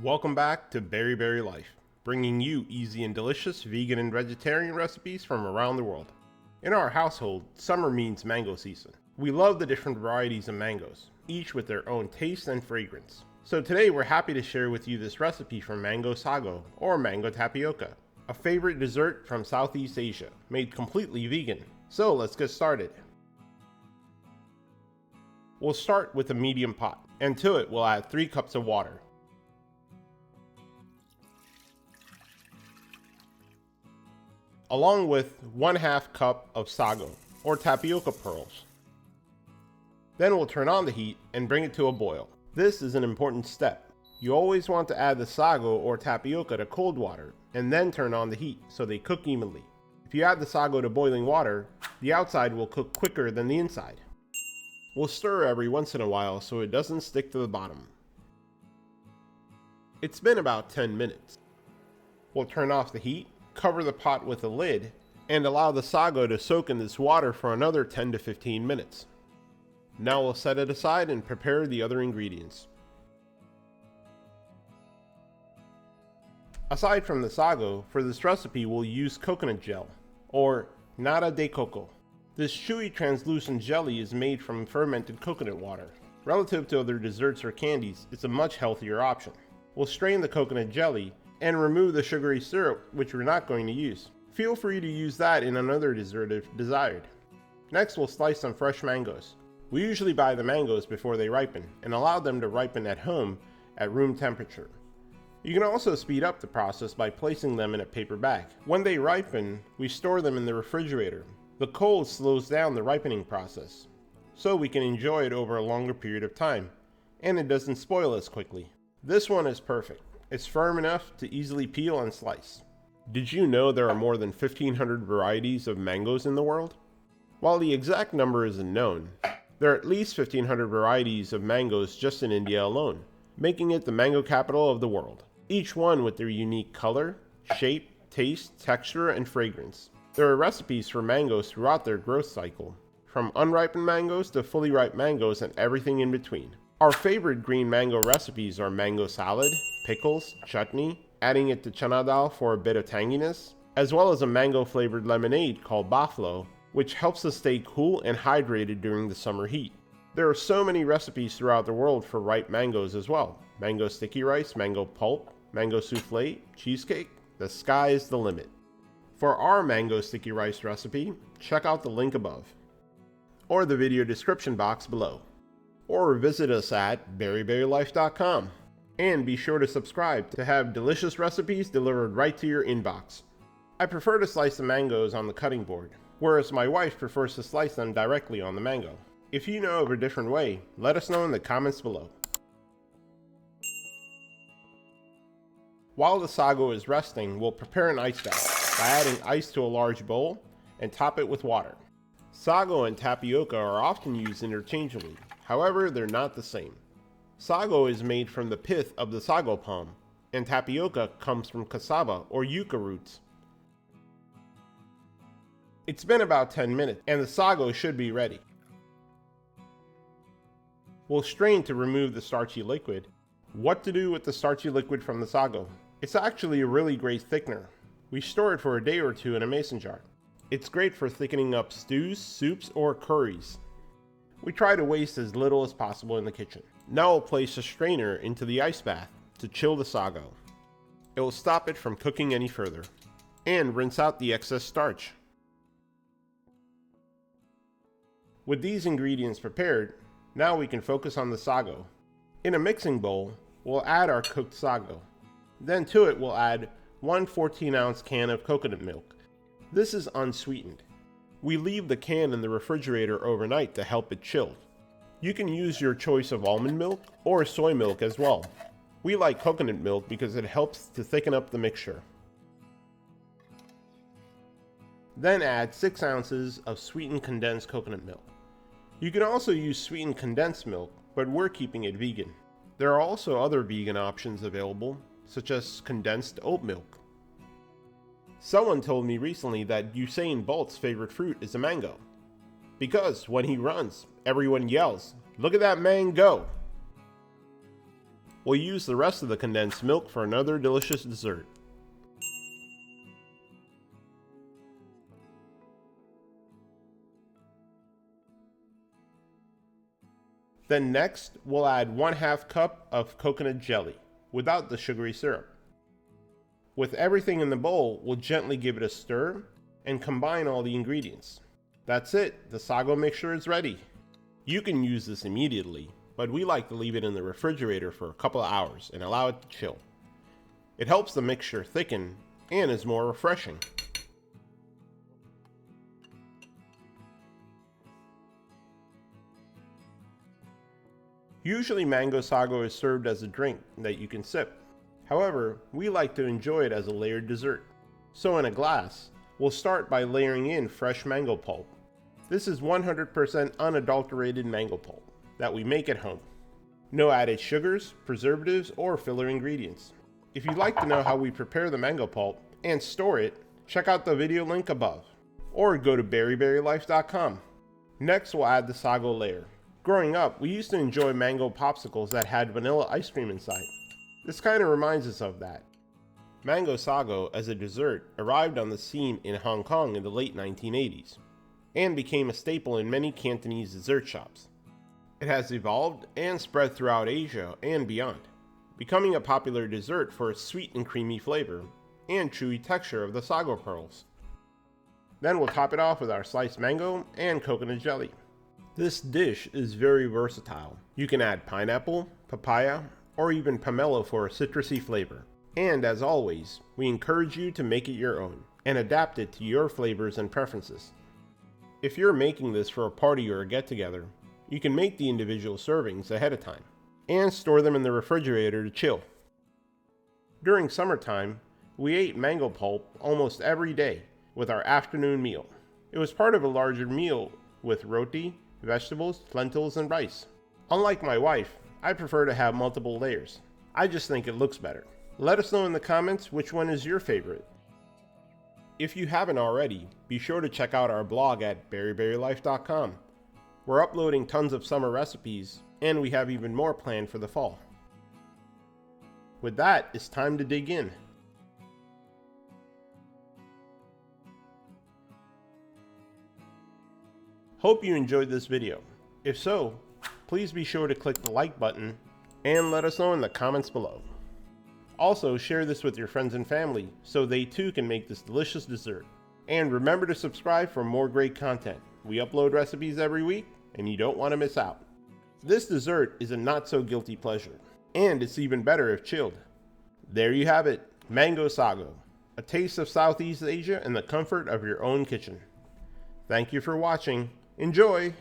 Welcome back to Berry Life, bringing you easy and delicious vegan and vegetarian recipes from around the world. In our household, summer means mango season. We love the different varieties of mangoes, each with their own taste and fragrance. So today we're happy to share with you this recipe from mango sago, or mango tapioca, a favorite dessert from Southeast Asia, made completely vegan. So let's get started. We'll start with a medium pot, and to it we'll add 3 cups of water. Along with 1/2 cup of sago, or tapioca pearls. Then we'll turn on the heat and bring it to a boil. This is an important step. You always want to add the sago or tapioca to cold water, and then turn on the heat so they cook evenly. If you add the sago to boiling water, the outside will cook quicker than the inside. We'll stir every once in a while so it doesn't stick to the bottom. It's been about 10 minutes. We'll turn off the heat, cover the pot with a lid, and allow the sago to soak in this water for another 10 to 15 minutes. Now we'll set it aside and prepare the other ingredients. Aside from the sago, for this recipe we'll use coconut gel, or nata de coco. This chewy translucent jelly is made from fermented coconut water. Relative to other desserts or candies, it's a much healthier option. We'll strain the coconut jelly and remove the sugary syrup, which we're not going to use. Feel free to use that in another dessert if desired. Next, we'll slice some fresh mangoes. We usually buy the mangoes before they ripen and allow them to ripen at home at room temperature. You can also speed up the process by placing them in a paper bag. When they ripen, we store them in the refrigerator. The cold slows down the ripening process, so we can enjoy it over a longer period of time, and it doesn't spoil as quickly. This one is perfect. It's firm enough to easily peel and slice. Did you know there are more than 1,500 varieties of mangoes in the world? While the exact number isn't known, there are at least 1,500 varieties of mangoes just in India alone, making it the mango capital of the world, each one with their unique color, shape, taste, texture, and fragrance. There are recipes for mangoes throughout their growth cycle, from unripened mangoes to fully ripe mangoes and everything in between. Our favorite green mango recipes are mango salad, pickles, chutney, adding it to chana dal for a bit of tanginess, as well as a mango flavored lemonade called baflo, which helps us stay cool and hydrated during the summer heat. There are so many recipes throughout the world for ripe mangoes as well. Mango sticky rice, mango pulp, mango souffle, cheesecake. The sky is the limit. For our mango sticky rice recipe, check out the link above, or the video description box below. Or visit us at berrylife.com, and be sure to subscribe to have delicious recipes delivered right to your inbox. I prefer to slice the mangoes on the cutting board, whereas my wife prefers to slice them directly on the mango. If you know of a different way, let us know in the comments below. While the sago is resting, we'll prepare an ice bath by adding ice to a large bowl and top it with water. Sago and tapioca are often used interchangeably. However, they're not the same. Sago is made from the pith of the sago palm, and tapioca comes from cassava or yucca roots. It's been about 10 minutes, and the sago should be ready. We'll strain to remove the starchy liquid. What to do with the starchy liquid from the sago? It's actually a really great thickener. We store it for a day or two in a mason jar. It's great for thickening up stews, soups, or curries. We try to waste as little as possible in the kitchen. Now we'll place a strainer into the ice bath to chill the sago. It will stop it from cooking any further, and rinse out the excess starch. With these ingredients prepared, now we can focus on the sago. In a mixing bowl, we'll add our cooked sago. Then to it we'll add 1 14-ounce can of coconut milk. This is unsweetened. We leave the can in the refrigerator overnight to help it chill. You can use your choice of almond milk or soy milk as well. We like coconut milk because it helps to thicken up the mixture. Then add 6 ounces of sweetened condensed coconut milk. You can also use sweetened condensed milk, but we're keeping it vegan. There are also other vegan options available, such as condensed oat milk. Someone told me recently that Usain Bolt's favorite fruit is a mango, because when he runs, everyone yells, "Look at that man go!" We'll use the rest of the condensed milk for another delicious dessert. Then next, we'll add 1/2 cup of coconut jelly, without the sugary syrup. With everything in the bowl, we'll gently give it a stir and combine all the ingredients. That's it, the SAGO mixture is ready. You can use this immediately, but we like to leave it in the refrigerator for a couple of hours and allow it to chill. It helps the mixture thicken and is more refreshing. Usually mango sago is served as a drink that you can sip. However, we like to enjoy it as a layered dessert. So in a glass, we'll start by layering in fresh mango pulp. This is 100% unadulterated mango pulp that we make at home. No added sugars, preservatives, or filler ingredients. If you'd like to know how we prepare the mango pulp and store it, check out the video link above, or go to berryberrylife.com. Next, we'll add the sago layer. Growing up, we used to enjoy mango popsicles that had vanilla ice cream inside. This kind of reminds us of that. Mango sago as a dessert arrived on the scene in Hong Kong in the late 1980s and became a staple in many Cantonese dessert shops. It has evolved and spread throughout Asia and beyond, becoming a popular dessert for its sweet and creamy flavor and chewy texture of the sago pearls. Then we'll top it off with our sliced mango and coconut jelly. This dish is very versatile. You can add pineapple, papaya, or even pomelo for a citrusy flavor. And as always, we encourage you to make it your own and adapt it to your flavors and preferences. If you're making this for a party or a get-together, you can make the individual servings ahead of time and store them in the refrigerator to chill. During summertime, we ate mango pulp almost every day with our afternoon meal. It was part of a larger meal with roti, vegetables, lentils, and rice. Unlike my wife, I prefer to have multiple layers. I just think it looks better. Let us know in the comments which one is your favorite. If you haven't already, be sure to check out our blog at berryberrylife.com. We're uploading tons of summer recipes, and we have even more planned for the fall. With that, it's time to dig in. Hope you enjoyed this video. If so, please be sure to click the like button and let us know in the comments below. Also, share this with your friends and family so they too can make this delicious dessert. And remember to subscribe for more great content. We upload recipes every week and you don't want to miss out. This dessert is a not so guilty pleasure, and it's even better if chilled. There you have it, mango sago, a taste of Southeast Asia in the comfort of your own kitchen. Thank you for watching. Enjoy!